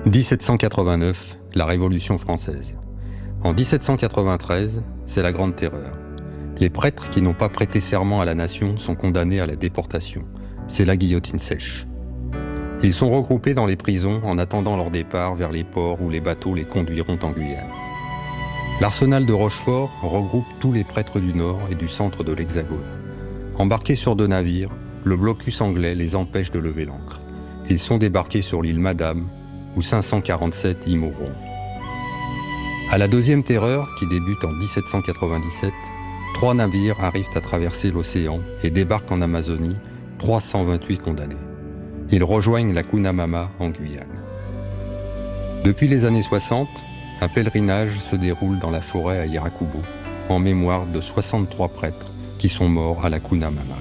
1789, la Révolution française. En 1793, c'est la Grande Terreur. Les prêtres qui n'ont pas prêté serment à la nation sont condamnés à la déportation. C'est la guillotine sèche. Ils sont regroupés dans les prisons en attendant leur départ vers les ports où les bateaux les conduiront en Guyane. L'arsenal de Rochefort regroupe tous les prêtres du Nord et du centre de l'Hexagone. Embarqués sur 2 navires, le blocus anglais les empêche de lever l'ancre. Ils sont débarqués sur l'île Madame, où 547 y mourront. À la deuxième terreur, qui débute en 1797, 3 navires arrivent à traverser l'océan et débarquent en Amazonie, 328 condamnés. Ils rejoignent la Cunamama en Guyane. Depuis les années 60, un pèlerinage se déroule dans la forêt à Yaracubo, en mémoire de 63 prêtres qui sont morts à la Cunamama.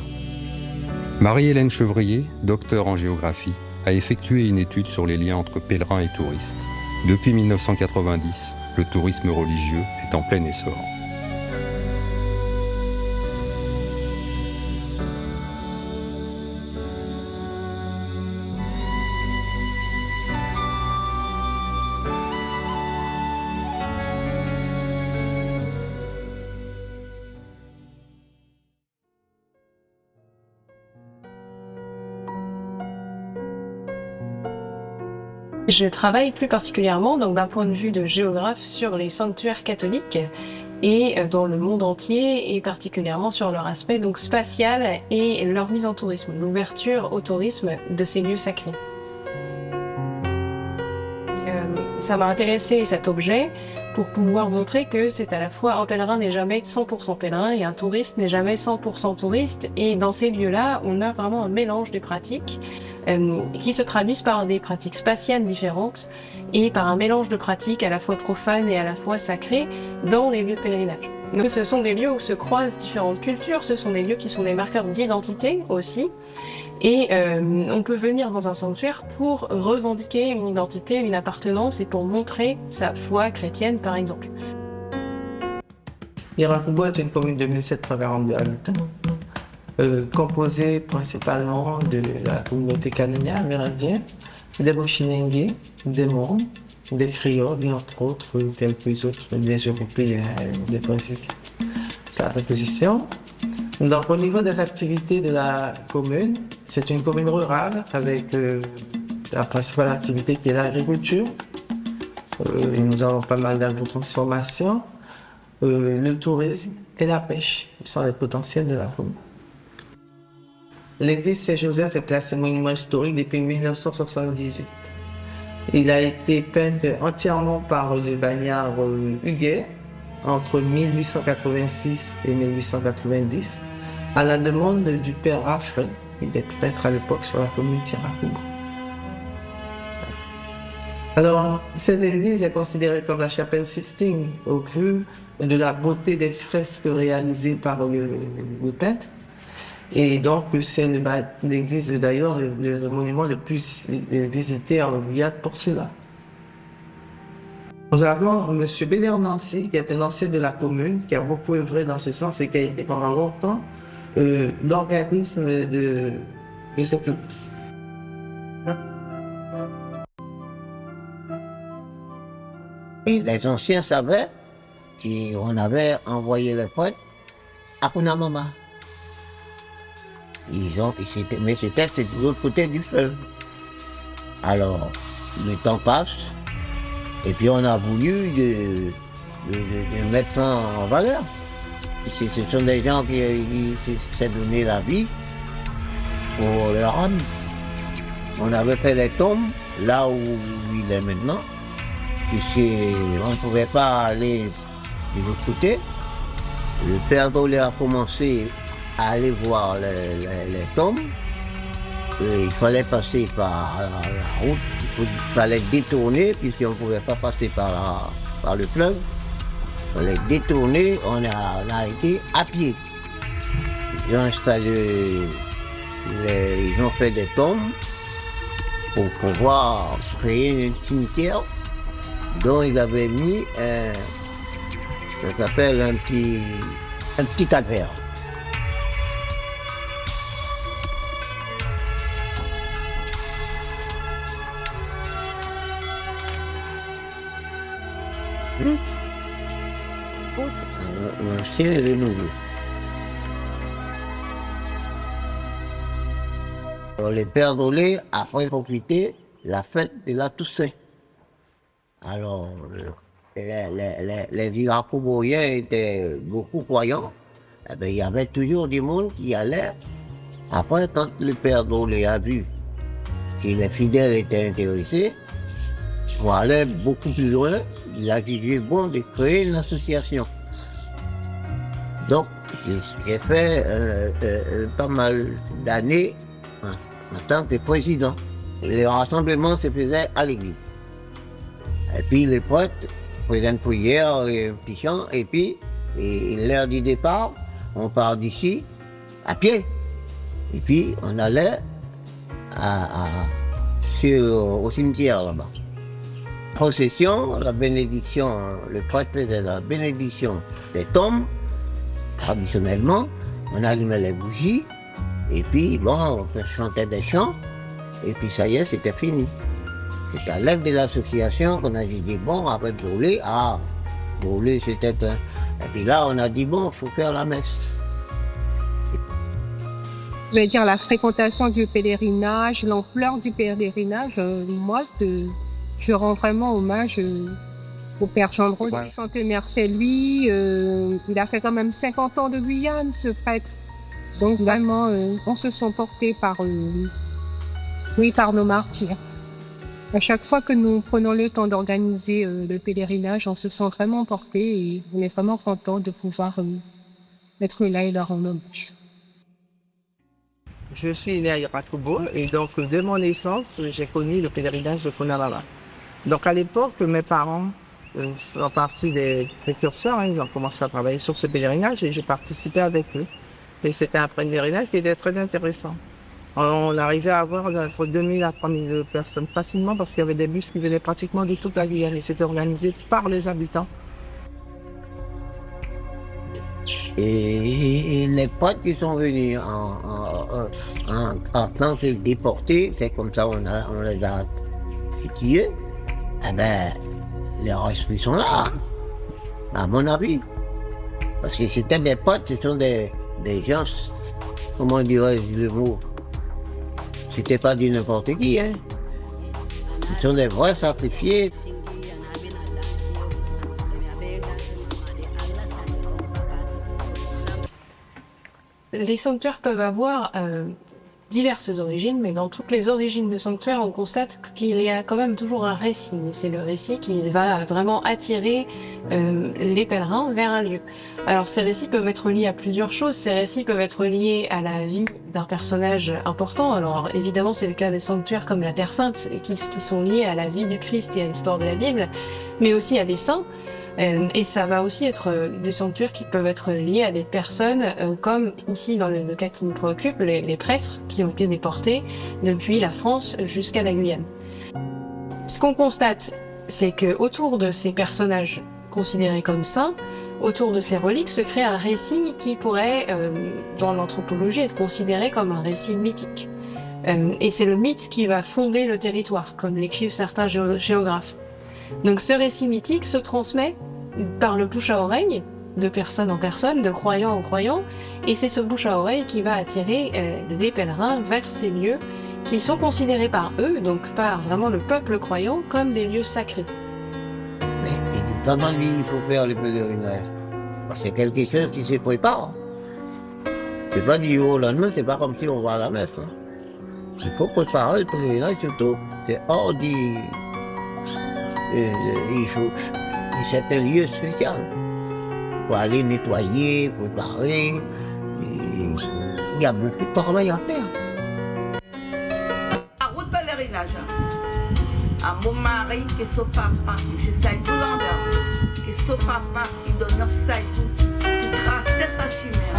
Marie-Hélène Chevrier, docteure en géographie, a effectué une étude sur les liens entre pèlerins et touristes. Depuis 1990, le tourisme religieux est en plein essor. Je travaille plus particulièrement, donc d'un point de vue de géographe, sur les sanctuaires catholiques et dans le monde entier, et particulièrement sur leur aspect donc spatial et leur mise en tourisme, l'ouverture au tourisme de ces lieux sacrés. Ça m'a intéressé cet objet pour pouvoir montrer que c'est à la fois un pèlerin n'est jamais 100% pèlerin et un touriste n'est jamais 100% touriste, et dans ces lieux-là, on a vraiment un mélange des pratiques qui se traduisent par des pratiques spatiales différentes et par un mélange de pratiques à la fois profanes et à la fois sacrées dans les lieux de pèlerinage. Donc, ce sont des lieux où se croisent différentes cultures, ce sont des lieux qui sont des marqueurs d'identité aussi, et on peut venir dans un sanctuaire pour revendiquer une identité, une appartenance et pour montrer sa foi chrétienne par exemple. Yaracubo est une commune de 1742 habitants. Composé principalement de la communauté canadienne amérindienne, des Bochinengue, des Hmong, des Créoles, entre autres, quelques autres, des Européens, des Brésiliens. C'est la préposition. Donc, au niveau des activités de la commune, c'est une commune rurale avec la principale activité qui est l'agriculture. Nous avons pas mal d'agro-transformation, le tourisme et la pêche. Ce sont les potentiels de la commune. L'église Saint-Joseph est classée monument historique depuis 1978. Il a été peint entièrement par le bagnard Huguet entre 1886 et 1890 à la demande du père Raffray, qui était prêtre à l'époque sur la commune de Yaracubo. Alors, cette église est considérée comme la chapelle Sistine au vu de la beauté des fresques réalisées par le peintre. Et donc, c'est l'église, d'ailleurs, le monument le plus visité en Guyane pour cela. Nous avons M. Bédère Nancy, qui est un ancien de la commune, qui a beaucoup œuvré dans ce sens et qui a été pendant longtemps l'organisme de cette église. Et les anciens savaient qu'on avait envoyé les prêtres à Cunamama. Mais c'était de l'autre côté du fleuve. Alors, le temps passe, et puis on a voulu de mettre ça en valeur. Ce sont des gens qui s'est donné la vie pour leur âme. On avait fait des tombes là où il est maintenant, puisqu'on ne pouvait pas aller de l'autre côté. Le père Dolé a commencé à aller voir les tombes. Il fallait passer par la route, il fallait détourner, puisqu'on ne pouvait pas passer par le fleuve. Il fallait détourner, on a été à pied. Ils ont installé, ils ont fait des tombes pour pouvoir créer un cimetière dont ils avaient mis, ça s'appelle un petit calvaire. L'ancien et le nouveau. Alors, les pères d'Olé, après profiter la fête de la Toussaint. Alors, les Iraco-Boyens étaient beaucoup croyants. Eh bien, il y avait toujours du monde qui allait. Après, quand le père d'Olé a vu que les fidèles étaient intéressés, pour aller beaucoup plus loin, il a jugé bon de créer une association. Donc, j'ai fait pas mal d'années en tant que président. Les rassemblements se faisaient à l'église. Et puis les prêtres faisaient une prière et un petit chant, et puis l'heure du départ, on part d'ici à pied. Et puis on allait au cimetière là-bas. Procession, la bénédiction, le prêtre faisait la bénédiction des tombes. Traditionnellement, on allumait les bougies, et puis bon, on chantait des chants, et puis ça y est, c'était fini. C'est à l'aide de l'association qu'on a dit, bon, avec Brûlé, Brûlé c'était un... Et puis là, on a dit, bon, il faut faire la messe. Je vais dire la fréquentation du pèlerinage, l'ampleur du pèlerinage, moi, je rends vraiment hommage au père Jean Drôle. Le centenaire, c'est lui, il a fait quand même 50 ans de Guyane, ce prêtre. Donc vraiment, on se sent porté par nos martyrs. À chaque fois que nous prenons le temps d'organiser le pèlerinage, on se sent vraiment porté et on est vraiment content de pouvoir être là et leur rendre hommage. Je suis né à Irakobo et donc de mon naissance, j'ai connu le pèlerinage de Kunalala. Donc à l'époque, mes parents font partie des précurseurs, ils ont commencé à travailler sur ce pèlerinage et j'ai participé avec eux. Et c'était un pèlerinage qui était très intéressant. On arrivait à avoir entre 2000 à 3000 personnes facilement parce qu'il y avait des bus qui venaient pratiquement de toute la Guyane et c'était organisé par les habitants. Et les potes qui sont venus en tant que déportés, c'est comme ça on les a tués. Eh ben, les restes sont là, à mon avis. Parce que c'était des potes, ce sont des gens, comment dirais-je le mot, c'était pas du n'importe qui, hein. Ce sont des vrais sacrifiés. Les sanctuaires peuvent avoir diverses origines, mais dans toutes les origines de sanctuaires, on constate qu'il y a quand même toujours un récit. Et c'est le récit qui va vraiment attirer les pèlerins vers un lieu. Alors ces récits peuvent être liés à plusieurs choses. Ces récits peuvent être liés à la vie d'un personnage important. Alors évidemment, c'est le cas des sanctuaires comme la Terre Sainte, qui sont liés à la vie du Christ et à l'histoire de la Bible, mais aussi à des saints. Et ça va aussi être des sanctuaires qui peuvent être liés à des personnes comme ici dans le cas qui nous préoccupe, les prêtres qui ont été déportés depuis la France jusqu'à la Guyane. Ce qu'on constate, c'est que autour de ces personnages considérés comme saints, autour de ces reliques se crée un récit qui pourrait, dans l'anthropologie, être considéré comme un récit mythique. Et c'est le mythe qui va fonder le territoire, comme l'écrivent certains géographes. Donc ce récit mythique se transmet par le bouche à oreille, de personne en personne, de croyant en croyant, et c'est ce bouche à oreille qui va attirer les pèlerins vers ces lieux qui sont considérés par eux, donc par vraiment le peuple croyant, comme des lieux sacrés. Mais quand on dit qu'il faut faire le pèlerinage, c'est quelque chose qui se prépare. C'est pas du jour au lendemain, c'est pas comme si on va à la messe. Hein. Il faut préparer le pèlerinage surtout. C'est hors du... c'est un lieu spécial. Pour aller nettoyer, préparer. Il y a beaucoup de travail à faire. La route pèlerinage. À mon mari, qui est son papa, je sais tout l'envers. Qui est son papa, il donne ça et tout. Il traçait sa chimère.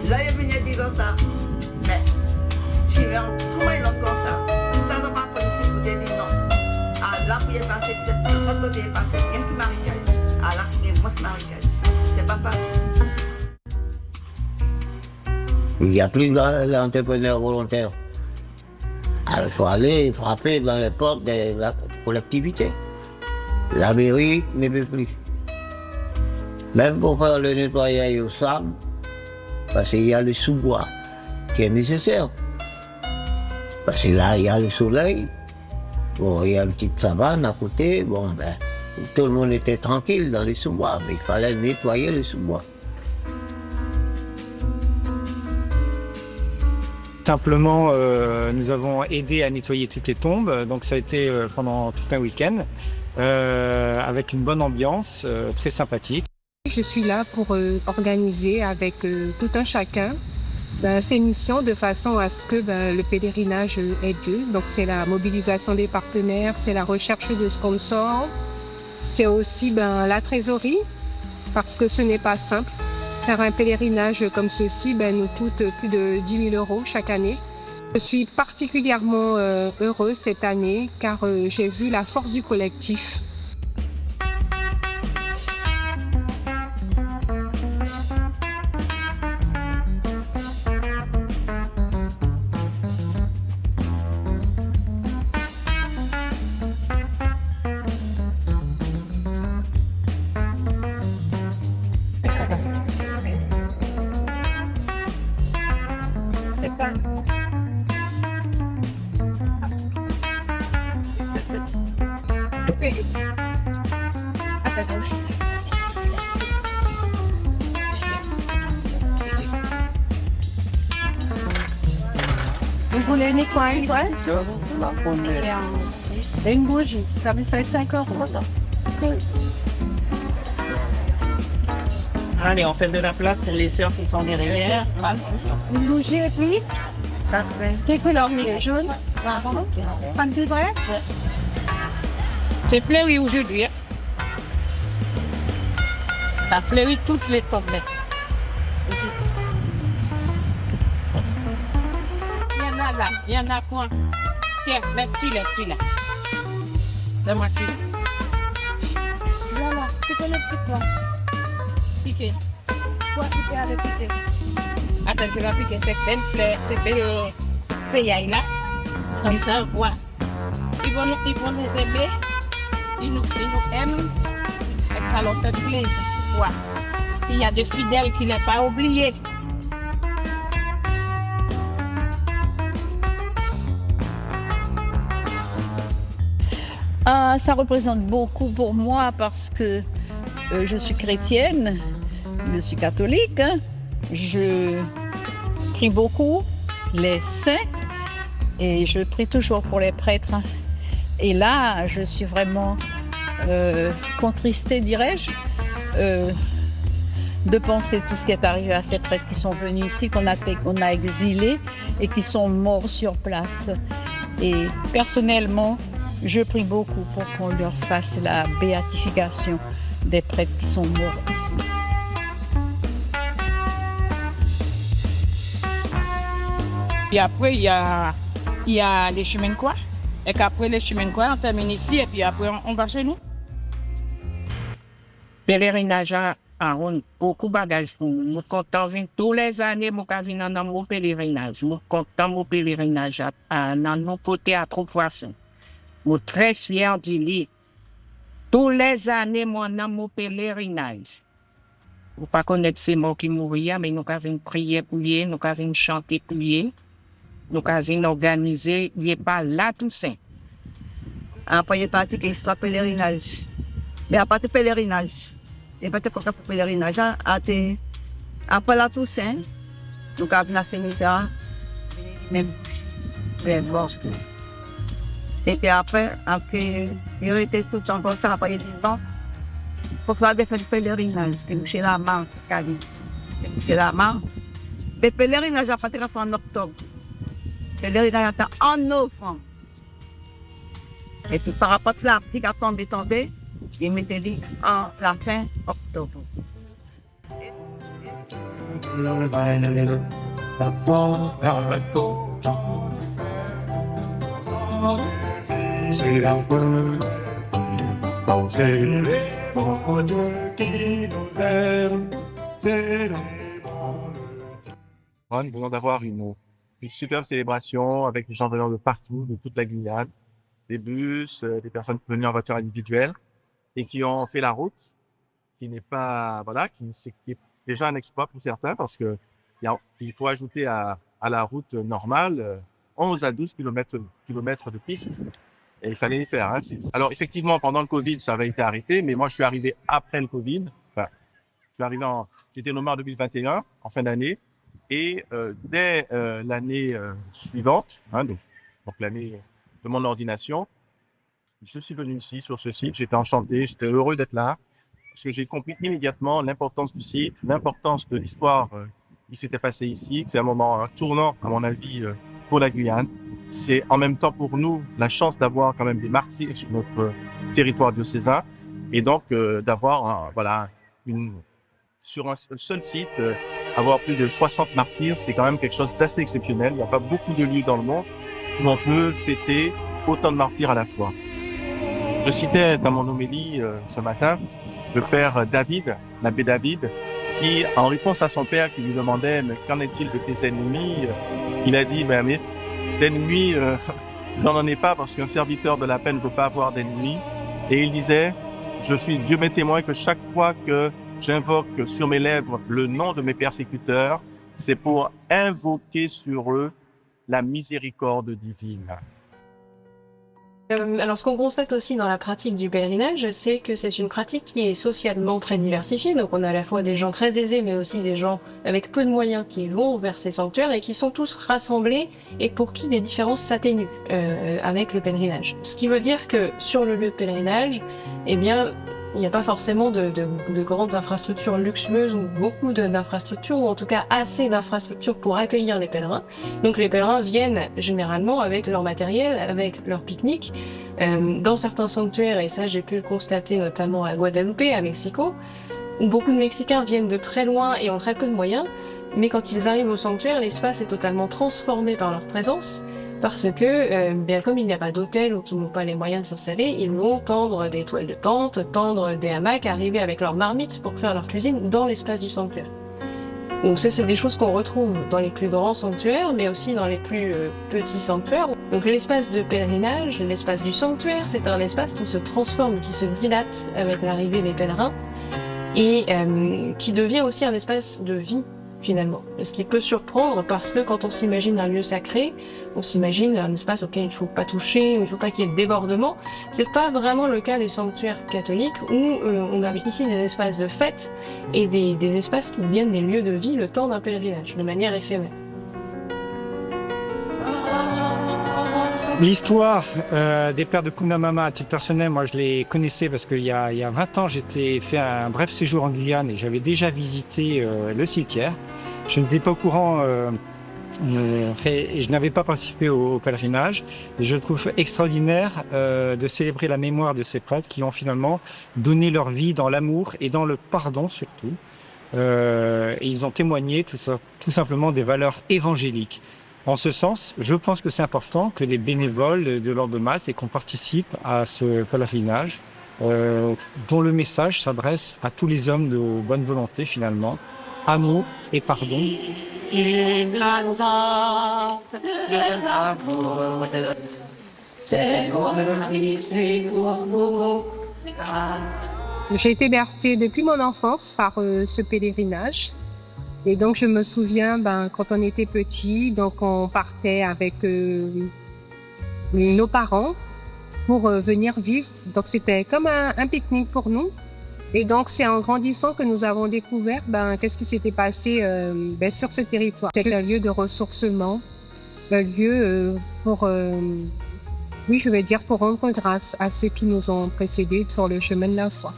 Là, il est venu dire comme ça. Mais, chimère, comment il a comme ça? Nous n'avons pas fait une petite dit non. Là, pour y passer, c'est de l'autre côté, passer rien que marécage. Là, pour y moi, c'est marécage. C'est pas facile. Il n'y a plus d'entrepreneurs volontaires. Alors, il faut aller frapper dans les portes de la collectivité. La mairie ne veut plus. Même pour faire le nettoyage au sable, parce qu'il y a le sous-bois qui est nécessaire. Parce que là, il y a le soleil, bon, il y a une petite savane à côté, bon, ben, tout le monde était tranquille dans les sous-bois, mais il fallait nettoyer les sous-bois. Simplement, nous avons aidé à nettoyer toutes les tombes, donc ça a été pendant tout un week-end, avec une bonne ambiance, très sympathique. Je suis là pour organiser avec tout un chacun ces missions de façon à ce que le pèlerinage ait lieu. Donc c'est la mobilisation des partenaires, c'est la recherche de sponsors, c'est aussi la trésorerie, parce que ce n'est pas simple. Faire un pèlerinage comme ceci nous coûte plus de 10 000 € chaque année. Je suis particulièrement heureuse cette année car j'ai vu la force du collectif. C'est pas... Ok. Attends. Vous voulez nettoyer quoi? Une bougie, ça me fait 5 €. Allez, on fait de la place pour les sœurs qui sont derrière. Une bougie et puis quelle couleur? Jaune? Marron? Pas de vrai? C'est fleuri aujourd'hui. Ça fleurit toutes les tombes. Il y en a là, il y en a point. Tiens, mets celui-là. Donne-moi celui-là. Là, tu connais plus quoi? Piqué. Quoi piquer avec piquer? Attends, tu vas piquer cette belle fleur, cette belle feuillaille là. Comme ça, voilà. Ils vont nous aimer. Ils nous aiment. Et que ça leur fait plaisir. Voilà. Il y a des fidèles qui ne l'ont pas oublié. Ça représente beaucoup pour moi parce que je suis chrétienne, je suis catholique, je prie beaucoup les saints et je prie toujours pour les prêtres. Et là, je suis vraiment contristée, dirais-je, de penser tout ce qui est arrivé à ces prêtres qui sont venus ici, qu'on a exilés et qui sont morts sur place. Et personnellement, je prie beaucoup pour qu'on leur fasse la béatification des prêtres qui sont morts ici. Puis après, il y a les chemins de croix. Et qu'après les chemins de croix, on termine ici et puis après, on va chez nous. Pèlerinage a beaucoup de bagages pour nous. Je compte venir tous les années, je viens dans mon pèlerinage. Je compte dans mon pèlerinage dans mon côté à Trois-Poissons. Je suis très fier d'y aller. Tous les années, moi, dans mon pèlerinage. Vous ne pas connaître ces morts qui mourent, mais nous avons prier pour lui, nous avons chanter pour lui, nous avons organisé, il n'est pas là tout sain. Après, il y a parti que l'histoire pèlerinage. Mais à part de pèlerinage, il n'y a pas de quoi pour pèlerinage. Après la Toussaint, nous avons la cimetière, même bon. Et puis après, il a été tout le temps comme ça, après il a dit bon, il faut faire du pèlerinage, que nous chez la main, chez la main. Le pèlerinage a parti en octobre. Le pèlerinage a en novembre. Et puis par rapport à l'article qui a tombé, il m'était dit en la fin octobre. Nous venons d'avoir une superbe célébration avec des gens venant de partout, de toute la Guyane, des bus, des personnes venues en voiture individuelle. et qui ont fait la route, qui n'est pas, voilà, qui est déjà un exploit pour certains parce que il faut ajouter à la route normale 11 à 12 kilomètres de piste. Et il fallait les faire. Hein. Alors, effectivement, pendant le Covid, ça avait été arrêté, mais moi, je suis arrivé après le Covid. Enfin, j'étais nommé en 2021, en fin d'année. Et dès l'année suivante, hein, donc l'année de mon ordination, je suis venu ici, sur ce site. J'étais enchanté, j'étais heureux d'être là, parce que j'ai compris immédiatement l'importance du site, l'importance de l'histoire qui s'était passée ici. C'est un moment tournant, à mon avis, pour la Guyane. C'est en même temps pour nous la chance d'avoir quand même des martyrs sur notre territoire diocésain et donc d'avoir sur un seul site avoir plus de 60 martyrs, c'est quand même quelque chose d'assez exceptionnel. Il n'y a pas beaucoup de lieux dans le monde où on peut fêter autant de martyrs à la fois. Je citais dans mon homélie ce matin le père David, l'abbé David, qui en réponse à son père qui lui demandait mais qu'en est-il de tes ennemis, il a dit mais d'ennemis, j'en ai pas parce qu'un serviteur de la paix ne peut pas avoir d'ennemis. Et il disait, Dieu m'est témoin que chaque fois que j'invoque sur mes lèvres le nom de mes persécuteurs, c'est pour invoquer sur eux la miséricorde divine. Alors, ce qu'on constate aussi dans la pratique du pèlerinage, c'est que c'est une pratique qui est socialement très diversifiée. Donc, on a à la fois des gens très aisés, mais aussi des gens avec peu de moyens qui vont vers ces sanctuaires et qui sont tous rassemblés et pour qui les différences s'atténuent avec le pèlerinage. Ce qui veut dire que sur le lieu de pèlerinage, eh bien, il n'y a pas forcément de grandes infrastructures luxueuses ou beaucoup d'infrastructures, ou en tout cas assez d'infrastructures pour accueillir les pèlerins. Donc les pèlerins viennent généralement avec leur matériel, avec leur pique-nique. Dans certains sanctuaires, et ça j'ai pu le constater notamment à Guadeloupe, à Mexico, où beaucoup de Mexicains viennent de très loin et ont très peu de moyens, mais quand ils arrivent au sanctuaire, l'espace est totalement transformé par leur présence. Parce que, bien comme il n'y a pas d'hôtel ou qu'ils n'ont pas les moyens de s'installer, ils vont tendre des toiles de tente, tendre des hamacs, arriver avec leurs marmites pour faire leur cuisine dans l'espace du sanctuaire. Donc ça, c'est des choses qu'on retrouve dans les plus grands sanctuaires, mais aussi dans les plus petits sanctuaires. Donc l'espace de pèlerinage, l'espace du sanctuaire, c'est un espace qui se transforme, qui se dilate avec l'arrivée des pèlerins, et qui devient aussi un espace de vie, finalement. Ce qui peut surprendre parce que quand on s'imagine un lieu sacré, on s'imagine un espace auquel il ne faut pas toucher, où il ne faut pas qu'il y ait de débordement. C'est pas vraiment le cas des sanctuaires catholiques où on a ici des espaces de fête et des espaces qui deviennent des lieux de vie le temps d'un pèlerinage, de manière éphémère. L'histoire des pères de Kunamama, à titre personnel, moi je les connaissais parce qu'il y a 20 ans, j'étais fait un bref séjour en Guyane et j'avais déjà visité le cimetière. Je n'étais pas au courant et je n'avais pas participé au pèlerinage. Et je trouve extraordinaire de célébrer la mémoire de ces prêtres qui ont finalement donné leur vie dans l'amour et dans le pardon surtout. Et ils ont témoigné tout simplement des valeurs évangéliques. En ce sens, je pense que c'est important que les bénévoles de l'Ordre de Malte et qu'on participe à ce pèlerinage dont le message s'adresse à tous les hommes de bonne volonté finalement, amour et pardon. J'ai été bercée depuis mon enfance par ce pèlerinage. Et donc, je me souviens, quand on était petit, donc on partait avec nos parents pour venir vivre. Donc, c'était comme un pique-nique pour nous. Et donc, c'est en grandissant que nous avons découvert qu'est-ce qui s'était passé sur ce territoire. C'est un lieu de ressourcement, un lieu pour rendre grâce à ceux qui nous ont précédés sur le chemin de la foi.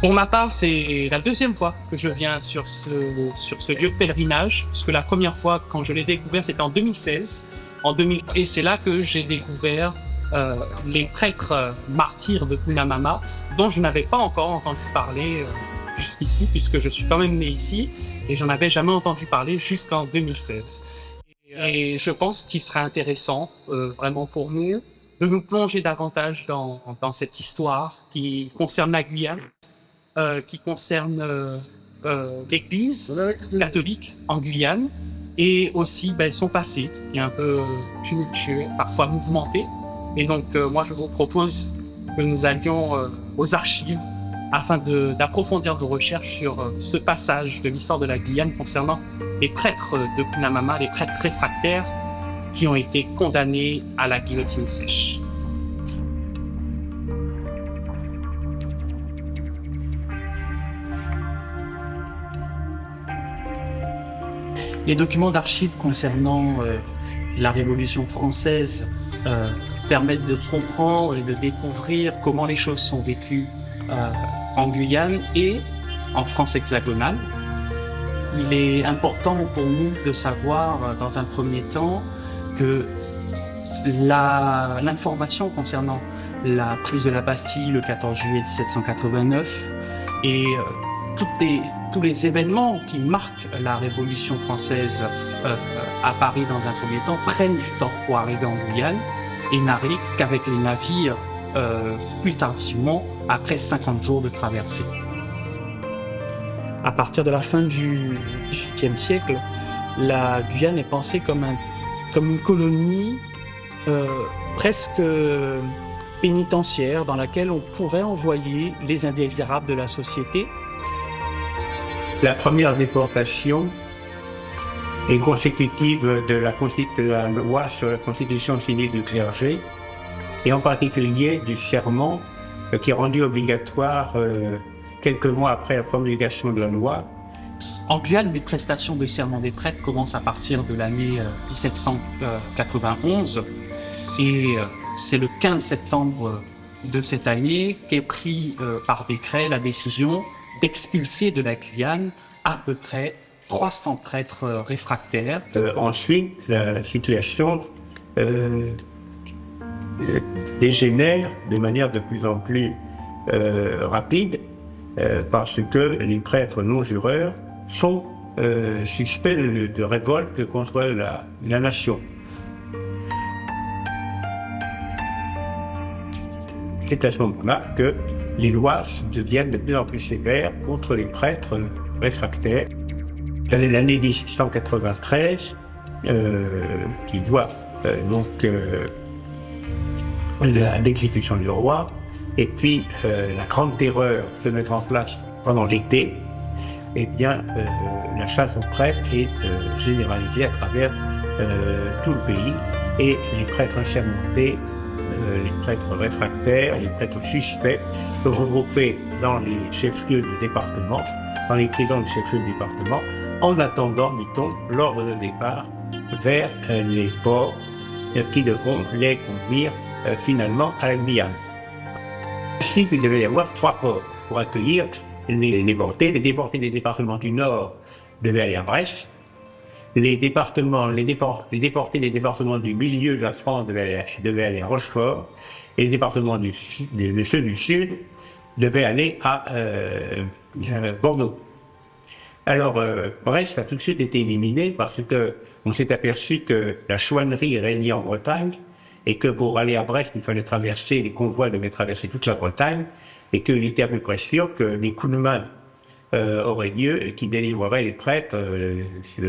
Pour ma part, c'est la deuxième fois que je viens sur ce lieu de pèlerinage, puisque la première fois, quand je l'ai découvert, c'était en 2016. Et c'est là que j'ai découvert les prêtres martyrs de Kunamama, dont je n'avais pas encore entendu parler jusqu'ici, puisque je suis quand même né ici, et j'en avais jamais entendu parler jusqu'en 2016. Et je pense qu'il serait intéressant, vraiment pour nous, de nous plonger davantage dans cette histoire qui concerne la Guyane. qui concerne l'Église catholique en Guyane et aussi son passé, qui est un peu tumultueux, parfois mouvementé. Et donc, moi, je vous propose que nous allions aux archives afin d'approfondir nos recherches sur ce passage de l'histoire de la Guyane concernant les prêtres de Kunamama, les prêtres réfractaires qui ont été condamnés à la guillotine sèche. Les documents d'archives concernant la Révolution française permettent de comprendre et de découvrir comment les choses sont vécues en Guyane et en France hexagonale. Il est important pour nous de savoir, dans un premier temps, que l'information concernant la prise de la Bastille le 14 juillet 1789 et tous les événements qui marquent la Révolution française à Paris dans un premier temps prennent du temps pour arriver en Guyane et n'arrivent qu'avec les navires plus tardivement, après 50 jours de traversée. À partir de la fin du XVIIIe siècle, la Guyane est pensée comme une colonie presque pénitentiaire dans laquelle on pourrait envoyer les indésirables de la société. La première déportation est consécutive de la loi sur la constitution civile du clergé et en particulier du serment qui est rendu obligatoire quelques mois après la promulgation de la loi. En Guyane, les prestations de serment des prêtres commencent à partir de l'année 1791 et c'est le 15 septembre de cette année qu'est pris par décret la décision d'expulser de la Guyane à peu près 300 prêtres réfractaires. Ensuite, la situation dégénère de manière de plus en plus rapide parce que les prêtres non-jureurs sont suspects de révolte contre la nation. C'est à ce moment-là que les lois deviennent de plus en plus sévères contre les prêtres réfractaires. L'année 1793, qui voit l'exécution du roi, et puis la grande terreur se mettre en place pendant l'été, eh bien, la chasse aux prêtres est généralisée à travers tout le pays, et les prêtres assermentés, les prêtres réfractaires, les prêtres suspects sont regroupés dans les chefs-lieux de département, dans les prisons de chefs-lieux de département, en attendant, dit-on, l'ordre de départ vers les ports qui devront les conduire finalement à la Guyane. Ensuite, il devait y avoir 3 ports pour accueillir les déportés. Les déportés des départements du Nord devaient aller à Brest. Les déportés des départements du milieu de la France devaient aller à Rochefort. Et les départements ceux du Sud devaient aller à Bordeaux. Alors, Brest a tout de suite été éliminé parce qu'on s'est aperçu que la chouannerie régnait en Bretagne et que pour aller à Brest, il fallait traverser, les convois devaient traverser toute la Bretagne et qu'il était à peu près sûr que des coups de main auraient lieu et qui délivreraient les prêtres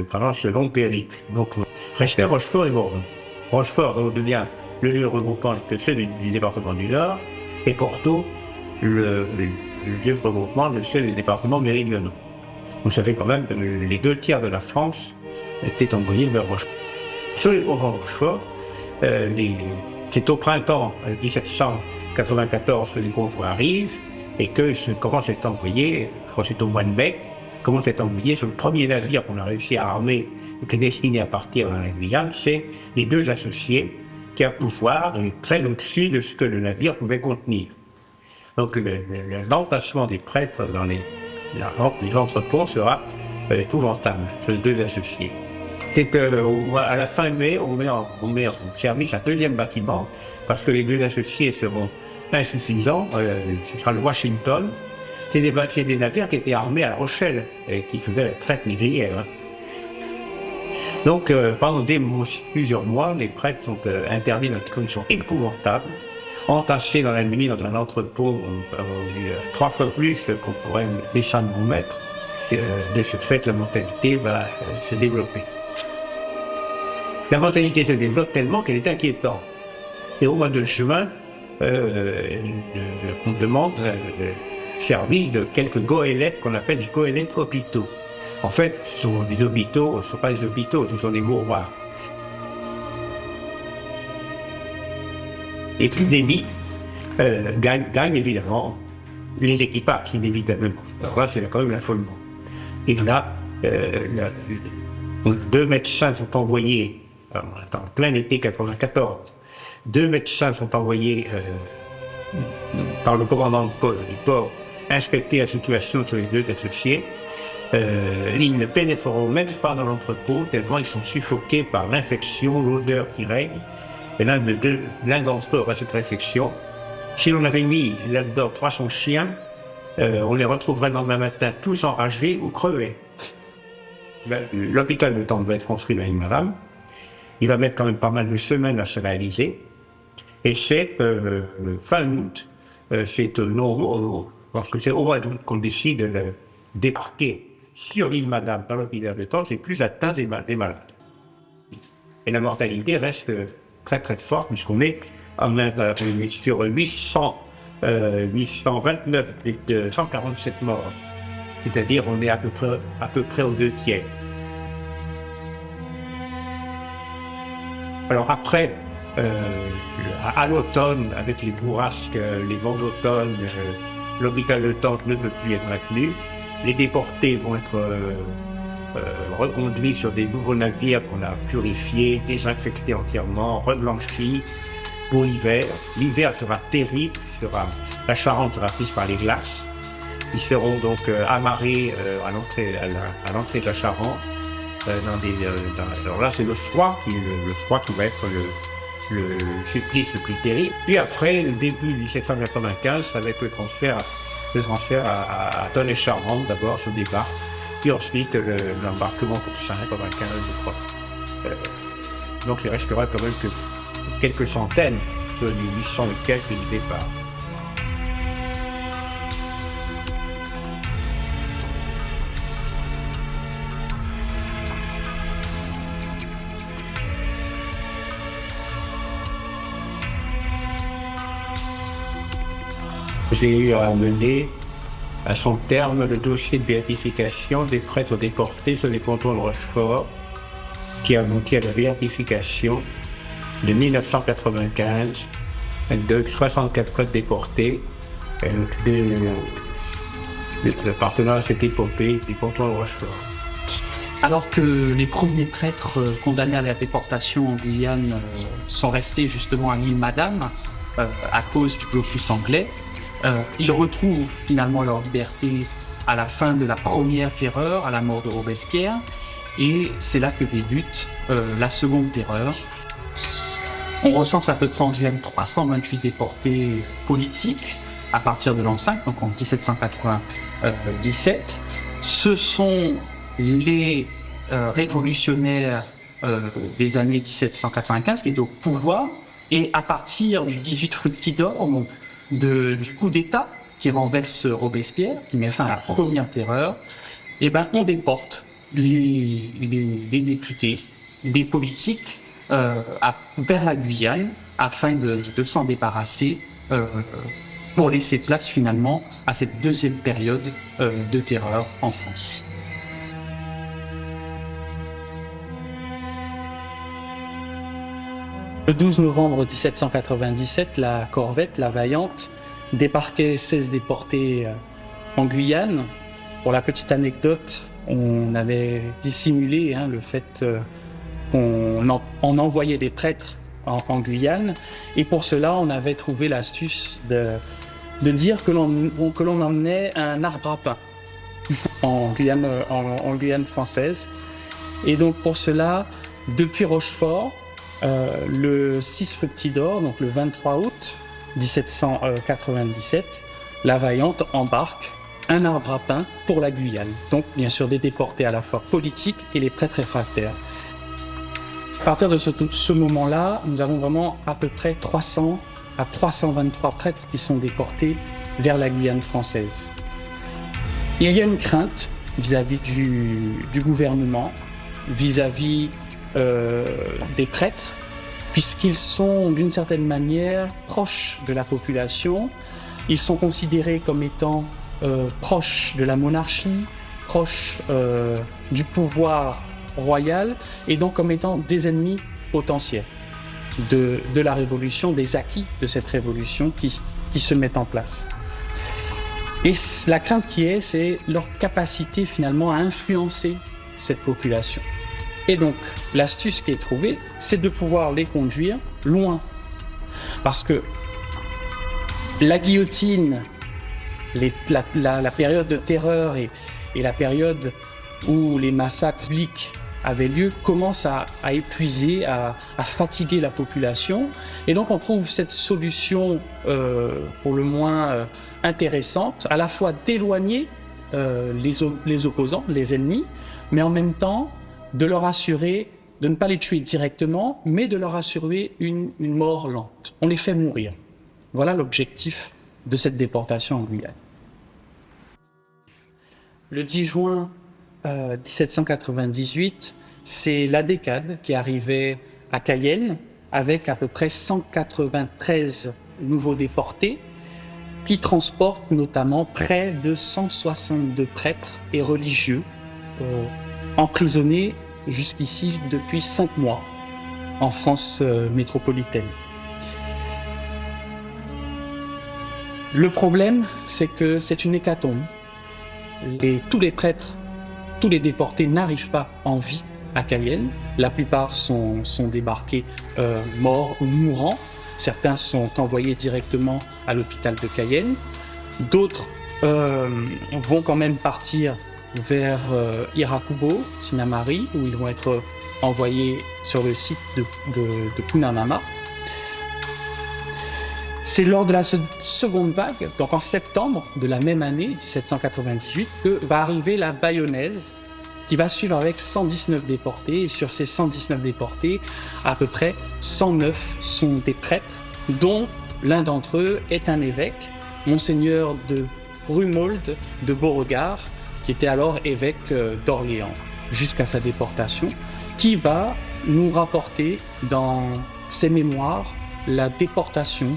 pendant ce long périple. Donc, restaient Rochefort et Bordeaux. Rochefort devient le lieu regroupant de ceux du département du Nord et Bordeaux, le lieu de regroupement de ceux des départements méridionaux. Vous savez quand même que les 2 tiers de la France étaient envoyés vers Rochefort. Sur les convois de Rochefort, c'est au printemps 1794 que les convois arrivent et que commence à être envoyé, je crois que c'est au mois de mai, commence à être envoyé sur le premier navire qu'on a réussi à armer, qui est destiné à partir dans la Guyane, c'est les 2 associés qui a pouvoir très au-dessus de ce que le navire pouvait contenir. Donc l'entassement des prêtres dans les entrepôts sera épouvantable, sur les 2 associés. C'est à la fin mai, on met en service un 2e bâtiment, parce que les 2 associés seront insuffisants, ce sera le Washington. C'est des navires qui étaient armés à La Rochelle, et qui faisaient la traite négrière. Donc pendant plusieurs mois, les prêtres sont interdits dans des conditions épouvantables. entassés dans la nuit dans un entrepôt, on a vu 3 fois plus qu'on pourrait descendre ou mettre. De ce fait, la mortalité va se développer. La mortalité se développe tellement qu'elle est inquiétante. Et au mois de juin, on demande le service de quelques goélettes qu'on appelle des goélettes hôpitaux. En fait, ce sont des hôpitaux, ce ne sont pas des hôpitaux, ce sont des mouroirs. L'épidémie gagne évidemment les équipages, inévitablement. Alors là, c'est quand même l'affolement. Et là, 2 médecins sont envoyés, en plein été 94, 2 médecins sont envoyés par le commandant du port inspecter la situation sur les 2 associés. Ils ne pénétreront même pas dans l'entrepôt, tellement ils sont suffoqués par l'infection, l'odeur qui règne. Et l'un d'entre eux aura cette réflexion. Si l'on avait mis là-dedans 300 chiens, on les retrouverait le lendemain matin tous enragés ou crevés. L'hôpital de Tende va être construit dans une madame. Il va mettre quand même pas mal de semaines à se réaliser. Et c'est fin août, parce que c'est au mois d'août qu'on décide de débarquer sur l'île Madame dans l'hôpital de Tende, c'est plus atteint des malades. Et la mortalité reste très très forte, puisqu'on est sur 829 de 147 morts. C'est-à-dire on est à peu près aux 2 tiers. Alors après, à l'automne, avec les bourrasques, les vents d'automne, l'hôpital de Tende ne peut plus être maintenu. Les déportés vont être reconduits sur des nouveaux navires qu'on a purifiés, désinfectés entièrement, reblanchis pour l'hiver. L'hiver sera terrible, la Charente sera prise par les glaces. Ils seront donc amarrés à l'entrée de la Charente. Alors là, c'est le froid qui va être le supplice le plus terrible. Puis après, le début 1795, ça va être le transfert à Tonne-et-Charente, d'abord sur des barques, puis ensuite l'embarquement pour Saint-Convainquin, je crois. Donc il restera quand même que quelques centaines sur les 800 et quelques du départ. J'ai eu à mener à son terme le dossier de béatification des prêtres déportés sur les pontons de Rochefort, qui a abouti à la béatification de 1995 de 64 prêtres déportés, appartenant à cette épopée des pontons de Rochefort. Alors que les premiers prêtres condamnés à la déportation en Guyane sont restés justement à l'île Madame à cause du blocus anglais, ils retrouvent finalement leur liberté à la fin de la première terreur, à la mort de Robespierre, et c'est là que débute la seconde terreur. On recense à peu près en Guyane 328 déportés politiques à partir de l'an 5, donc en 1797. Ce sont les révolutionnaires des années 1795 qui étaient au pouvoir, et à partir du 18 Fructidor, du coup d'État qui renverse Robespierre, qui met fin à la première terreur, on déporte les députés, les politiques vers la Guyane afin de s'en débarrasser pour laisser place finalement à cette deuxième période de terreur en France. Le 12 novembre 1797, la corvette, la Vaillante, débarquait 16 déportés en Guyane. Pour la petite anecdote, on avait dissimulé le fait qu'on envoyait des prêtres en Guyane, et pour cela, on avait trouvé l'astuce de dire que l'on emmenait un arbre à pain en Guyane française. Et donc pour cela, depuis Rochefort, le 6 Fructidor, donc le 23 août 1797, la Vaillante embarque un arbre à pain pour la Guyane. Donc bien sûr des déportés à la fois politiques et les prêtres réfractaires. À partir de ce moment-là, nous avons vraiment à peu près 300 à 323 prêtres qui sont déportés vers la Guyane française. Il y a une crainte vis-à-vis du gouvernement, vis-à-vis des prêtres, puisqu'ils sont d'une certaine manière proches de la population. Ils sont considérés comme étant proches de la monarchie, proches du pouvoir royal, et donc comme étant des ennemis potentiels de la révolution, des acquis de cette révolution qui se met en place. Et la crainte qui est, c'est leur capacité finalement à influencer cette population. Et donc, l'astuce qui est trouvée, c'est de pouvoir les conduire loin. Parce que la guillotine, la période de terreur et la période où les massacres publics avaient lieu commence à épuiser, à fatiguer la population. Et donc, on trouve cette solution pour le moins intéressante, à la fois d'éloigner les opposants, les ennemis, mais en même temps de leur assurer, de ne pas les tuer directement, mais de leur assurer une mort lente. On les fait mourir. Voilà l'objectif de cette déportation en Guyane. Le 10 juin 1798, c'est la décade qui arrivait à Cayenne, avec à peu près 193 nouveaux déportés, qui transportent notamment près de 162 prêtres et religieux emprisonnés jusqu'ici depuis 5 mois en France métropolitaine. Le problème, c'est que c'est une hécatombe. Tous les prêtres, tous les déportés n'arrivent pas en vie à Cayenne. La plupart sont débarqués morts ou mourants. Certains sont envoyés directement à l'hôpital de Cayenne. D'autres vont quand même partir vers Irakubo, Sinamari, où ils vont être envoyés sur le site de Kunamama. C'est lors de la seconde vague, donc en septembre de la même année, 1798, que va arriver la bayonnaise, qui va suivre avec 119 déportés. Et sur ces 119 déportés, à peu près 109 sont des prêtres, dont l'un d'entre eux est un évêque, Monseigneur de Rumold de Beauregard, qui était alors évêque d'Orléans, jusqu'à sa déportation, qui va nous rapporter dans ses mémoires la déportation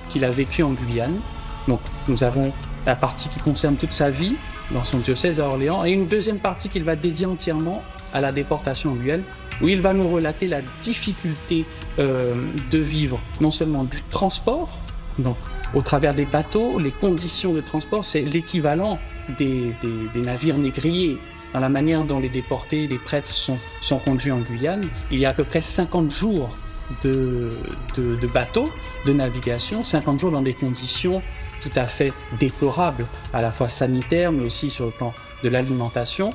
qu'il a vécue en Guyane. Donc nous avons la partie qui concerne toute sa vie dans son diocèse à Orléans, et une deuxième partie qu'il va dédier entièrement à la déportation en Guyane, où il va nous relater la difficulté de vivre non seulement du transport, donc au travers des bateaux, les conditions de transport, c'est l'équivalent des navires négriers dans la manière dont les déportés, les prêtres sont conduits en Guyane. Il y a à peu près 50 jours de bateaux, de navigation, 50 jours dans des conditions tout à fait déplorables, à la fois sanitaires, mais aussi sur le plan de l'alimentation.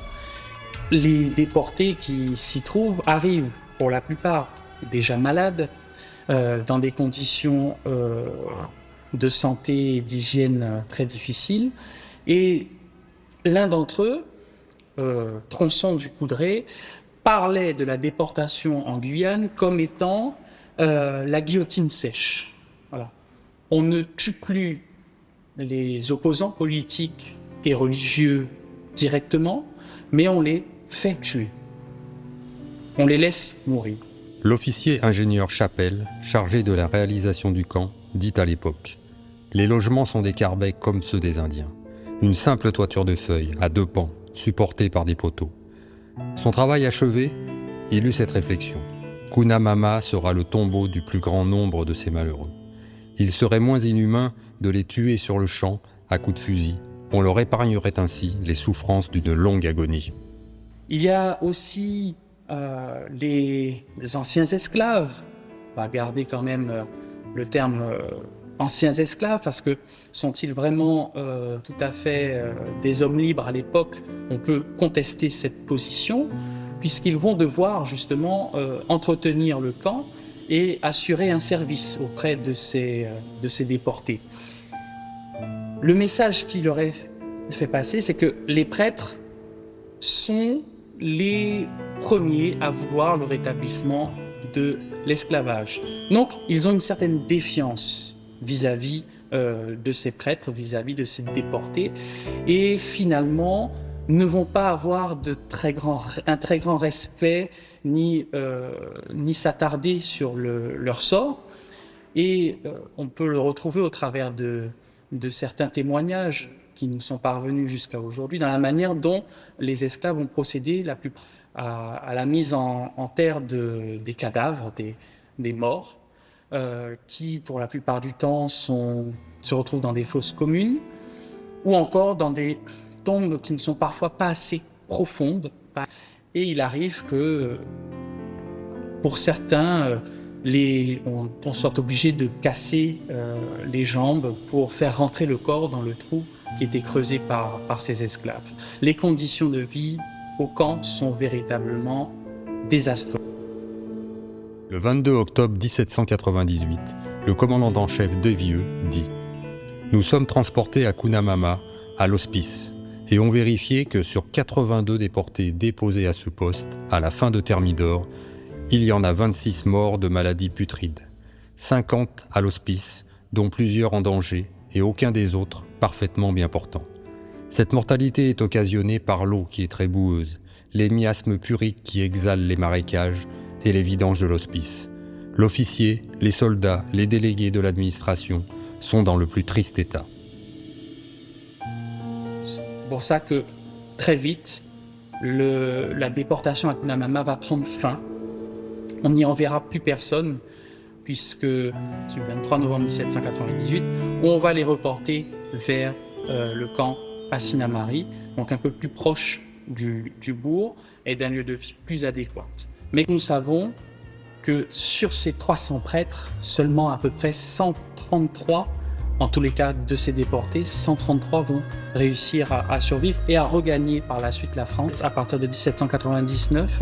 Les déportés qui s'y trouvent arrivent, pour la plupart, déjà malades, dans des conditions de santé et d'hygiène très difficiles. Et l'un d'entre eux, Tronçon du Coudray, parlait de la déportation en Guyane comme étant la guillotine sèche. Voilà. On ne tue plus les opposants politiques et religieux directement, mais on les fait tuer. On les laisse mourir. L'officier ingénieur Chapelle, chargé de la réalisation du camp, dit à l'époque: les logements sont des carbecs comme ceux des Indiens. Une simple toiture de feuilles, à 2 pans, supportée par des poteaux. Son travail achevé, il eut cette réflexion. Kunamama sera le tombeau du plus grand nombre de ces malheureux. Il serait moins inhumain de les tuer sur le champ, à coups de fusil. On leur épargnerait ainsi les souffrances d'une longue agonie. Il y a aussi les anciens esclaves. On va garder quand même le terme anciens esclaves, parce que sont-ils vraiment tout à fait des hommes libres à l'époque? On peut contester cette position, puisqu'ils vont devoir justement entretenir le camp et assurer un service auprès de ces déportés. Le message qu'il leur est fait passer, c'est que les prêtres sont les premiers à vouloir le rétablissement de l'esclavage. Donc, ils ont une certaine défiance vis-à-vis de ces prêtres, vis-à-vis de ces déportés, et finalement ne vont pas avoir un très grand respect ni s'attarder sur leur sort. Et on peut le retrouver au travers de certains témoignages qui nous sont parvenus jusqu'à aujourd'hui, dans la manière dont les esclaves ont procédé à la mise en terre des cadavres, des morts, qui pour la plupart du temps se retrouvent dans des fosses communes, ou encore dans des tombes qui ne sont parfois pas assez profondes. Et il arrive que, pour certains, on soit obligé de casser les jambes pour faire rentrer le corps dans le trou qui était creusé par ces esclaves. Les conditions de vie au camp sont véritablement désastreuses. Le 22 octobre 1798, le commandant en chef Devieux dit « Nous sommes transportés à Cunamama, à l'hospice, et ont vérifié que sur 82 déportés déposés à ce poste, à la fin de Thermidor, il y en a 26 morts de maladies putrides, 50 à l'hospice, dont plusieurs en danger, et aucun des autres parfaitement bien portant. Cette mortalité est occasionnée par l'eau qui est très boueuse, les miasmes puriques qui exhalent les marécages et les vidanges de l'hospice. L'officier, les soldats, les délégués de l'administration sont dans le plus triste état. » C'est pour ça que très vite, la déportation à Cunamama va prendre fin. On n'y enverra plus personne, puisque c'est le 23 novembre 1798, où on va les reporter vers le camp Asinamari, donc un peu plus proche du bourg et d'un lieu de vie plus adéquat. Mais nous savons que sur ces 300 prêtres, seulement à peu près 133, en tous les cas de ces déportés, 133 vont réussir à survivre et à regagner par la suite la France. À partir de 1799,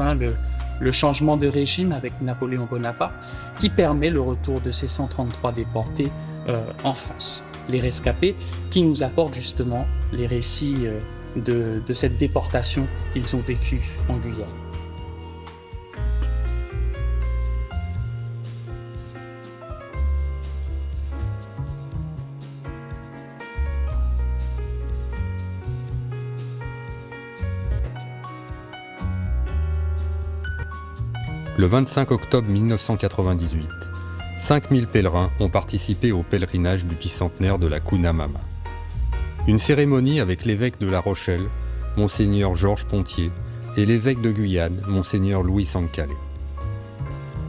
le changement de régime avec Napoléon Bonaparte, qui permet le retour de ces 133 déportés en France. Les rescapés qui nous apportent justement les récits de cette déportation qu'ils ont vécue en Guyane. Le 25 octobre 1998, 5000 pèlerins ont participé au pèlerinage du bicentenaire de la Cunamama. Une cérémonie avec l'évêque de La Rochelle, Monseigneur Georges Pontier, et l'évêque de Guyane, Monseigneur Louis Sankale.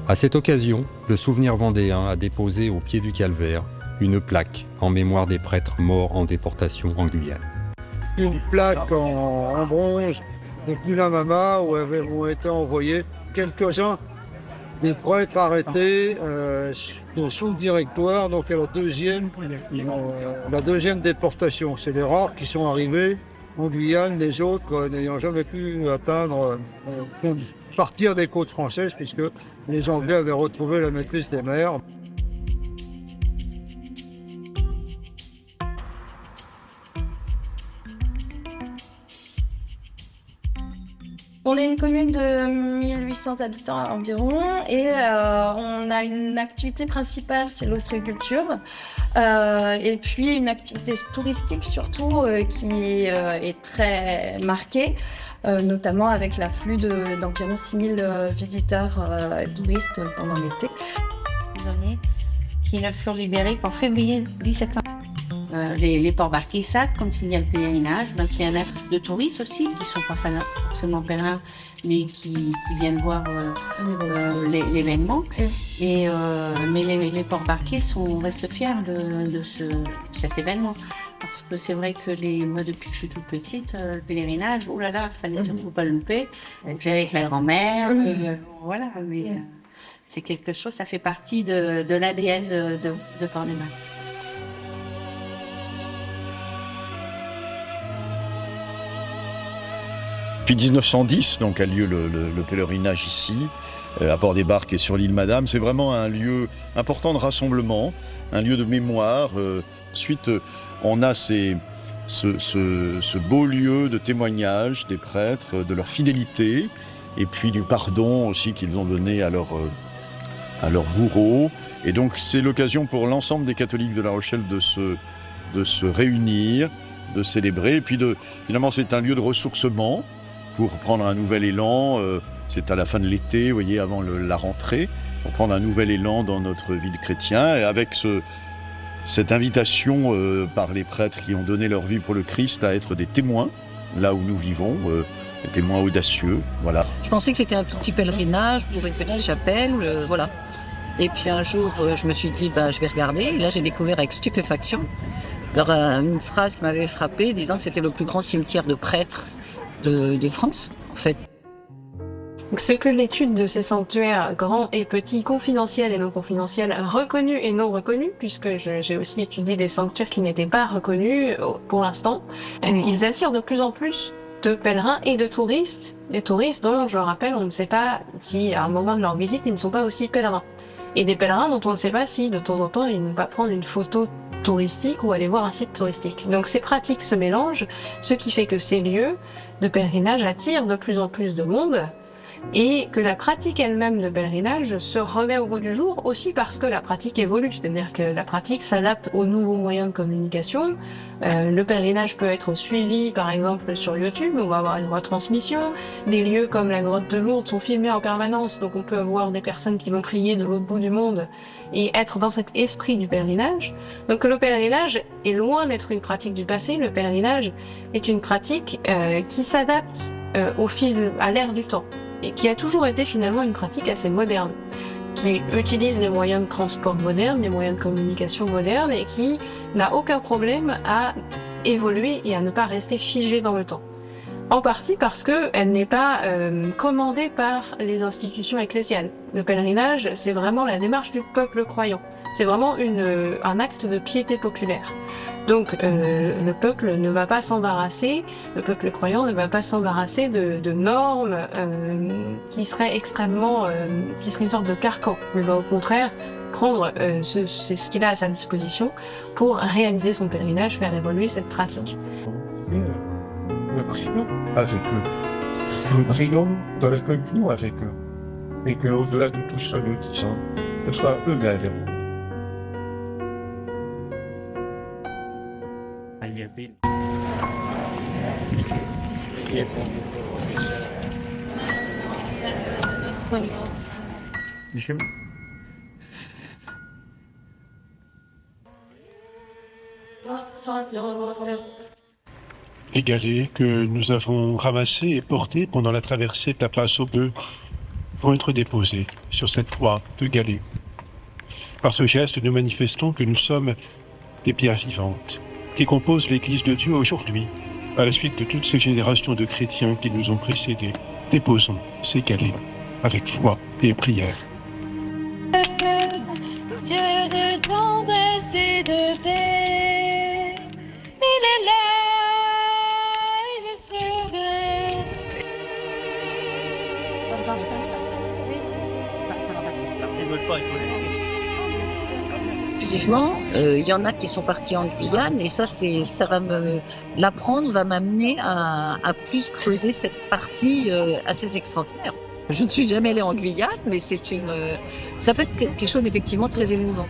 À cette occasion, le Souvenir vendéen a déposé au pied du calvaire une plaque en mémoire des prêtres morts en déportation en Guyane. Une plaque en bronze de Cunamama où ont été envoyés quelques-uns des prêtres arrêtés sous le directoire, donc à la deuxième déportation. C'est les rares qui sont arrivés en Guyane, les autres n'ayant jamais pu partir des côtes françaises puisque les Anglais avaient retrouvé la maîtrise des mers. On est une commune de 1800 habitants environ et on a une activité principale, c'est l'ostréiculture. Et puis une activité touristique surtout qui est très marquée, notamment avec l'afflux d'environ 6000 visiteurs touristes pendant l'été. Prisonniers qui ne furent libérés qu'en février 1700. Les ports barqués sacs continuent le pèlerinage, donc il y a un afflux de touristes aussi qui sont pas forcément pèlerins mais qui viennent voir l'événement. Mais les ports barqués restent fiers de cet événement parce que c'est vrai que moi depuis que je suis toute petite, le pèlerinage, oh là là, fallait surtout pas le louper. J'allais avec la grand-mère, voilà, mais c'est quelque chose, ça fait partie de l'ADN de Port-des-Mares. Depuis 1910, donc, a lieu le pèlerinage ici, à Port-des-Barques et sur l'île Madame. C'est vraiment un lieu important de rassemblement, un lieu de mémoire. Ensuite, on a ce beau lieu de témoignage des prêtres, de leur fidélité, et puis du pardon aussi qu'ils ont donné à à leurs bourreaux. Et donc c'est l'occasion pour l'ensemble des catholiques de La Rochelle de se réunir, de célébrer. Et puis finalement c'est un lieu de ressourcement pour prendre un nouvel élan. C'est à la fin de l'été, vous voyez, avant la rentrée, pour prendre un nouvel élan dans notre vie de chrétien. Et avec cette invitation par les prêtres qui ont donné leur vie pour le Christ à être des témoins, là où nous vivons, des témoins audacieux, voilà. Je pensais que c'était un tout petit pèlerinage pour une petite chapelle, voilà. Et puis un jour, je me suis dit, je vais regarder. Et là, j'ai découvert avec stupéfaction une phrase qui m'avait frappée, disant que c'était le plus grand cimetière de prêtres de France, en fait. Ce que l'étude de ces sanctuaires grands et petits, confidentiels et non confidentiels, reconnus et non reconnus, puisque j'ai aussi étudié des sanctuaires qui n'étaient pas reconnus pour l'instant, ils attirent de plus en plus de pèlerins et de touristes, des touristes dont, je rappelle, on ne sait pas si à un moment de leur visite, ils ne sont pas aussi pèlerins. Et des pèlerins dont on ne sait pas si, de temps en temps, ils vont pas prendre une photo touristique ou aller voir un site touristique. Donc ces pratiques se mélangent, ce qui fait que ces lieux de pèlerinage attirent de plus en plus de monde, et que la pratique elle-même de pèlerinage se remet au goût du jour aussi parce que la pratique évolue, c'est-à-dire que la pratique s'adapte aux nouveaux moyens de communication. Le pèlerinage peut être suivi par exemple sur YouTube, on va avoir une retransmission. Des lieux comme la grotte de Lourdes sont filmés en permanence, donc on peut avoir des personnes qui vont prier de l'autre bout du monde et être dans cet esprit du pèlerinage. Donc le pèlerinage est loin d'être une pratique du passé, le pèlerinage est une pratique qui s'adapte à l'ère du temps, et qui a toujours été finalement une pratique assez moderne, qui utilise les moyens de transport modernes, les moyens de communication modernes, et qui n'a aucun problème à évoluer et à ne pas rester figée dans le temps. En partie parce qu'elle n'est pas commandée par les institutions ecclésiales. Le pèlerinage, c'est vraiment la démarche du peuple croyant. C'est vraiment un acte de piété populaire. Donc le peuple ne va pas s'embarrasser, le peuple croyant ne va pas s'embarrasser de normes qui seraient extrêmement, qui seraient une sorte de carcan. Il va au contraire prendre ce qu'il a à sa disposition pour réaliser son pèlerinage, faire évoluer cette pratique. Avec eux. Nous prions dans le communion avec eux. Et que au-delà de tout ce que nous disons, ce soit eux-mêmes. Les galets que nous avons ramassés et portés pendant la traversée de la place aux Bœufs vont être déposés sur cette croix de galets. Par ce geste, nous manifestons que nous sommes des pierres vivantes qui composent l'Église de Dieu aujourd'hui, à la suite de toutes ces générations de chrétiens qui nous ont précédés. Déposons ces galets avec foi et prière. Dieu de tendresse et de paix, il est là, il est sauvé. Effectivement, il y en a qui sont partis en Guyane et ça l'apprendre va m'amener à plus creuser cette partie assez extraordinaire. Je ne suis jamais allée en Guyane, mais ça peut être quelque chose d'effectivement très émouvant.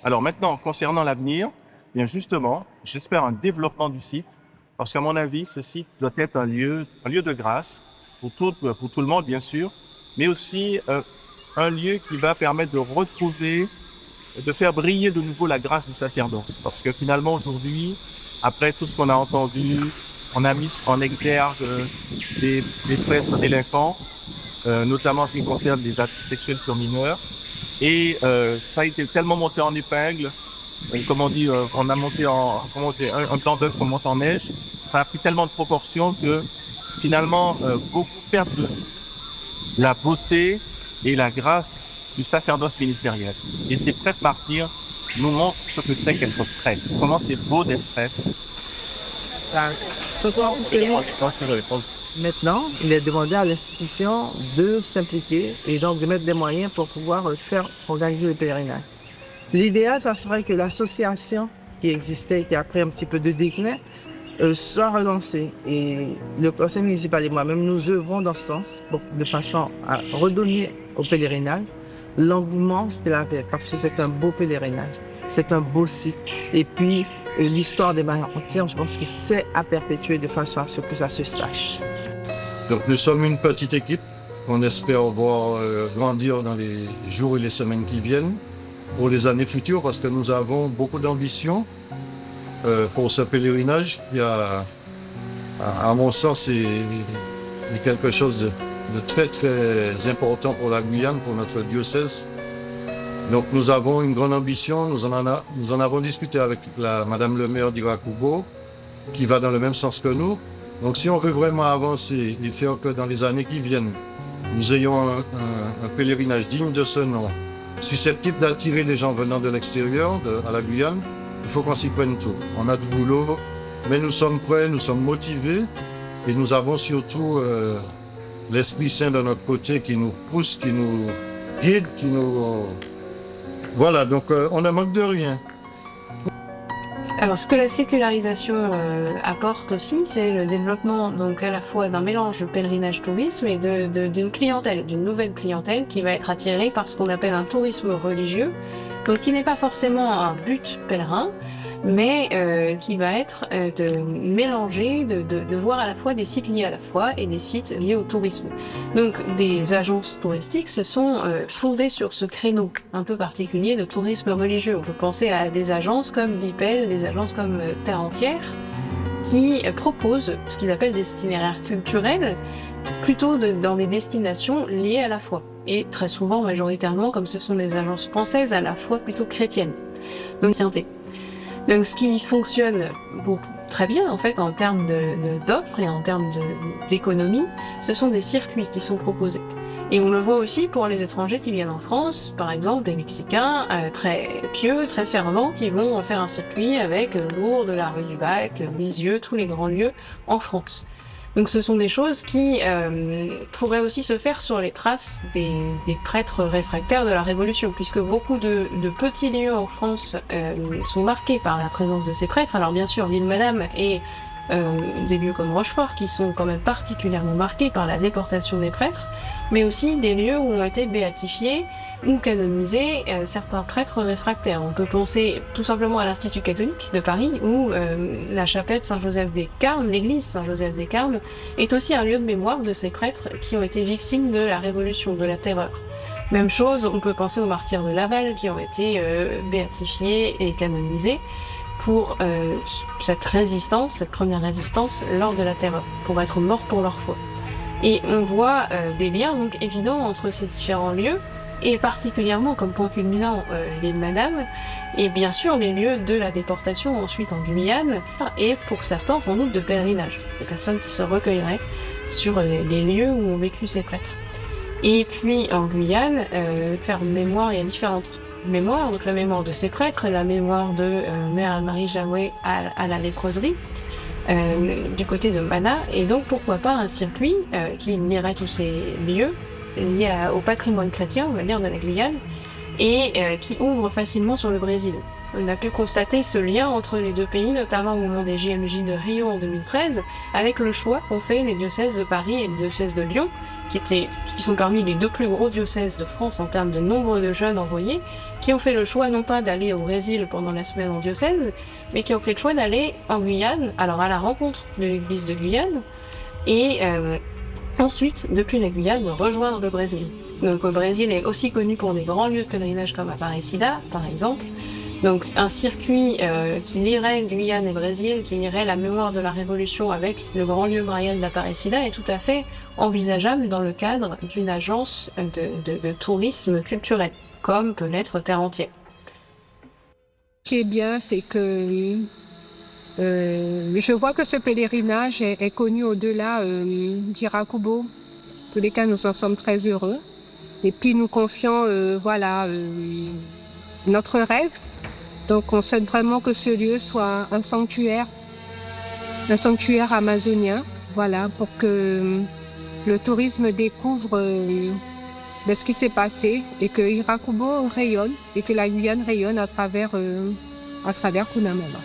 Alors maintenant, concernant l'avenir, bien justement, j'espère un développement du site, parce qu'à mon avis, ce site doit être un lieu de grâce pour tout le monde, bien sûr, mais aussi un lieu qui va permettre de retrouver, de faire briller de nouveau la grâce du sacerdoce. Parce que finalement, aujourd'hui, après tout ce qu'on a entendu, on a mis en exergue des prêtres délinquants, notamment en ce qui concerne les actes sexuels sur mineurs. Et ça a été tellement monté en épingle, comme on dit, on a monté un blanc d'œuf qu'on monte en neige. Ça a pris tellement de proportions que finalement, beaucoup perdent de la beauté et la grâce du sacerdoce ministériel. Et ces prêtres martyrs nous montrent ce que c'est qu'être prêtre. Comment c'est beau d'être prêtre. Maintenant, il est demandé à l'institution de s'impliquer et donc de mettre des moyens pour pouvoir faire organiser le pèlerinage. L'idéal, ça serait que l'association qui existait, qui a pris un petit peu de déclin, soit relancé. Et le conseil municipal et moi-même, nous œuvrons dans ce sens de façon à redonner au pèlerinage l'engouement qu'il avait, parce que c'est un beau pèlerinage, c'est un beau site. Et puis, l'histoire des Mayans entière, je pense que c'est à perpétuer de façon à ce que ça se sache. Donc nous sommes une petite équipe qu'on espère voir grandir dans les jours et les semaines qui viennent pour les années futures, parce que nous avons beaucoup d'ambition pour ce pèlerinage. Il y a, à mon sens, c'est quelque chose de très très important pour la Guyane, pour notre diocèse. Donc nous avons une grande ambition, nous en avons discuté avec Madame le maire d'Irakubo, qui va dans le même sens que nous. Donc si on veut vraiment avancer et faire que dans les années qui viennent, nous ayons un pèlerinage digne de ce nom, susceptible d'attirer des gens venant de l'extérieur, à la Guyane, il faut qu'on s'y prenne tout. On a du boulot, mais nous sommes prêts, nous sommes motivés et nous avons surtout l'Esprit Saint de notre côté qui nous pousse, qui nous guide, qui nous... Voilà, donc on ne manque de rien. Alors, ce que la sécularisation apporte aussi, c'est le développement donc à la fois d'un mélange de pèlerinage-tourisme et d'une clientèle, d'une nouvelle clientèle qui va être attirée par ce qu'on appelle un tourisme religieux, donc qui n'est pas forcément un but pèlerin, mais qui va être de mélanger, de voir à la fois des sites liés à la foi et des sites liés au tourisme. Donc des agences touristiques se sont fondées sur ce créneau un peu particulier de tourisme religieux. On peut penser à des agences comme Bipel, des agences comme Terre Entière, qui proposent ce qu'ils appellent des itinéraires culturels, plutôt dans des destinations liées à la foi. Et très souvent, majoritairement, comme ce sont des agences françaises, à la foi plutôt chrétienne. Donc, Donc ce qui fonctionne très bien en fait en termes d'offres et en termes d'économie, ce sont des circuits qui sont proposés. Et on le voit aussi pour les étrangers qui viennent en France, par exemple des Mexicains très pieux, très fervents, qui vont faire un circuit avec Lourdes, la rue du Bac, Lisieux, tous les grands lieux en France. Donc ce sont des choses qui pourraient aussi se faire sur les traces des prêtres réfractaires de la Révolution, puisque beaucoup de petits lieux en France sont marqués par la présence de ces prêtres. Alors bien sûr, l'île Madame et des lieux comme Rochefort qui sont quand même particulièrement marqués par la déportation des prêtres, mais aussi des lieux où ont été béatifiés ou canonisés certains prêtres réfractaires. On peut penser tout simplement à l'Institut catholique de Paris, où la chapelle Saint-Joseph-des-Carmes, l'église Saint-Joseph-des-Carmes, est aussi un lieu de mémoire de ces prêtres qui ont été victimes de la Révolution, de la Terreur. Même chose, on peut penser aux martyrs de Laval qui ont été béatifiés et canonisés pour cette résistance, cette première résistance lors de la Terreur, pour être morts pour leur foi. Et on voit des liens donc évidents entre ces différents lieux, et particulièrement comme point culminant l'île Madame, et bien sûr les lieux de la déportation ensuite en Guyane, et pour certains sans doute de pèlerinage, des personnes qui se recueilleraient sur les lieux où ont vécu ces prêtres. Et puis en Guyane, faire mémoire, il y a différentes mémoires, donc la mémoire de ces prêtres, la mémoire de Mère Anne-Marie Jaoué à la léproserie, du côté de Mana, et donc pourquoi pas un circuit qui lierait tous ces lieux liés au patrimoine chrétien, on va dire, de la Guyane, et qui ouvre facilement sur le Brésil. On a pu constater ce lien entre les deux pays, notamment au moment des JMJ de Rio en 2013, avec le choix qu'ont fait les diocèses de Paris et le diocèse de Lyon, qui sont parmi les deux plus gros diocèses de France en termes de nombre de jeunes envoyés, qui ont fait le choix non pas d'aller au Brésil pendant la semaine en diocèse, mais qui ont fait le choix d'aller en Guyane, alors à la rencontre de l'église de Guyane, et ensuite, depuis la Guyane, de rejoindre le Brésil. Donc le Brésil est aussi connu pour des grands lieux de pèlerinage comme Aparecida, par exemple. Donc un circuit qui lierait Guyane et Brésil, qui lierait la mémoire de la Révolution avec le grand lieu marial d'Aparecida est tout à fait envisageable dans le cadre d'une agence de tourisme culturel, comme peut l'être Terre Entière. Ce qui est bien, c'est que je vois que ce pèlerinage est connu au-delà d'Irakubo. En tous les cas, nous en sommes très heureux. Et puis nous confions notre rêve. Donc on souhaite vraiment que ce lieu soit un sanctuaire amazonien, voilà, pour que le tourisme découvre ce qui s'est passé et que Irakubo rayonne et que la Guyane rayonne à travers Kunamama.